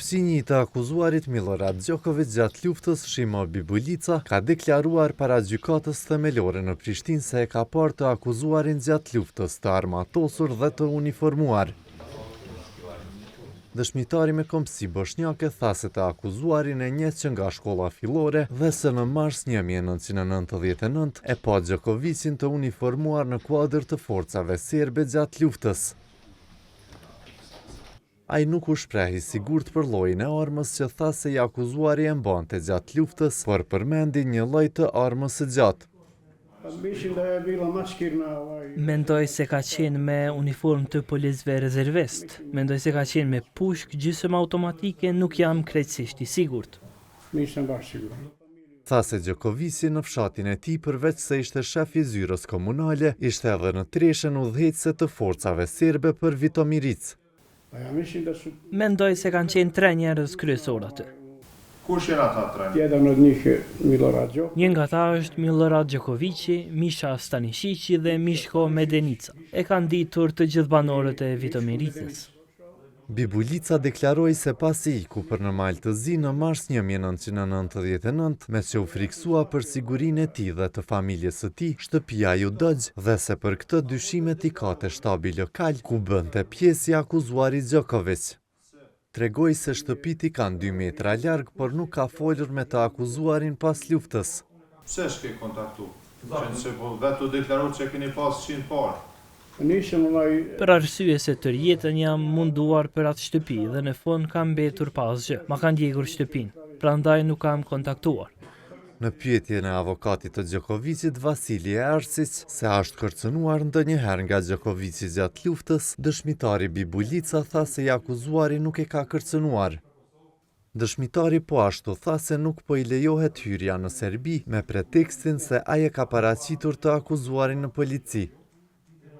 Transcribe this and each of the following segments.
Fëmijë të akuzuarit Milorad Djokovic gjatë luftës Shimo Bibulica ka deklaruar para gjykatës themelore në Prishtinë se e ka parë të akuzuarin gjatë luftës të armatosur dhe të uniformuar. Dëshmitari me kombësi bosnjake tha se të akuzuarin e njeh që nga shkolla fillore dhe se në mars 1999 e pa Djokovicin të uniformuar në kuadër të forcave serbe gjatë luftës. Ai nuk u shprehi sigurt për llojin e armës që tha se i akuzuari e mbante gjatë luftës, por përmendi një lloj të armës së gjatë. Mendoj se ka qenë me uniformë të policëve rezervist. Mendoj se ka qenë me pushk gjysmë automatike, nuk jam krejtësisht i sigurt. Tha se Djokovici në fshatin e tij përveç se ishte shef i zyrës komunale, ishte edhe në treshën udhëheqëse të forcave serbe për Vitomiric. Mendoj se kanë qenë 3 njerëz kryesor aty. Kush janë ata 3? Një nga ta është Milorad Djokovici, Misha Stanishiqi dhe Mishko Medenica. E kanë ditur të gjithë banorët e Vitomiricës. Bibulica deklaroi se pasi iku për në Malë të Zi në mars 1999, me që u friksua për sigurinë e tij dhe të familjes së tij, shtëpia ju dëgj dhe se për këtë dyshimet i ka te shtabi lokal ku bënte pjesë i akuzuari Djokovic. Tregoi se shtëpit i kanë 2 metra larg, por nuk ka folur me të akuzuarin pas luftës. Pse s'ke kontaktu? Se po vetë deklaroi se keni pas 100 parë. Për arsye se tërë jetën jam munduar për atë shtëpi dhe në fund kam mbetur pa asgjë. Ma kanë djegur shtëpinë, prandaj nuk kam kontaktuar. Në pyetjen e avokatit të Djokovicit, Vasilije Arsic, se është kërcënuar ndonjëherë nga Djokovici gjatë luftës, dëshmitari Bibulica tha se i akuzuari nuk e ka kërcënuar. Dëshmitari po ashtu tha se nuk po i lejohet hyrja në Serbi me pretekstin se ai e ka paraqitur të akuzuarin në polici.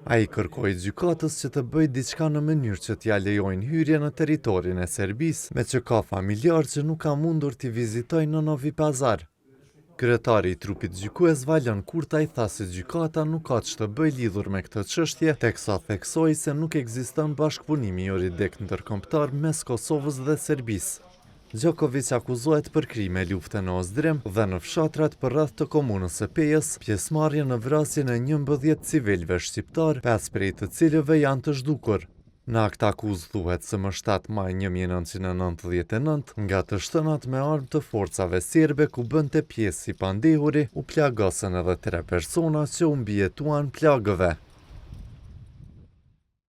Ai kërkoi gjykatës që të bëjë diçka në mënyrë që t'ja lejojnë hyrje në territorin e Serbisë, me që ka familjar që nuk ka mundur t'i vizitojnë në Novi Pazar. Kryetari i trupit gjykues Valon Kurtaj tha se gjykata nuk ka ç'të bëjë lidhur me këtë çështje, teksa theksoi se nuk ekziston bashkëpunimi juridik ndërkombëtar mes Kosovës dhe Serbisë. Djokovic akuzohet për krime lufte në Ozdrim dhe në fshatrat përreth të komunës së Pejës, pjesëmarrje në vrasjen e 11 civilëve shqiptar, 5 prej të cilëve janë të zhdukur. Në akt akuzë thuhet se më 7 maj 1999, nga të shtënat me armë të forcave serbe ku bënte pjesë si pandehuri, u plagosën edhe 3 persona që u mbijetuan plagëve.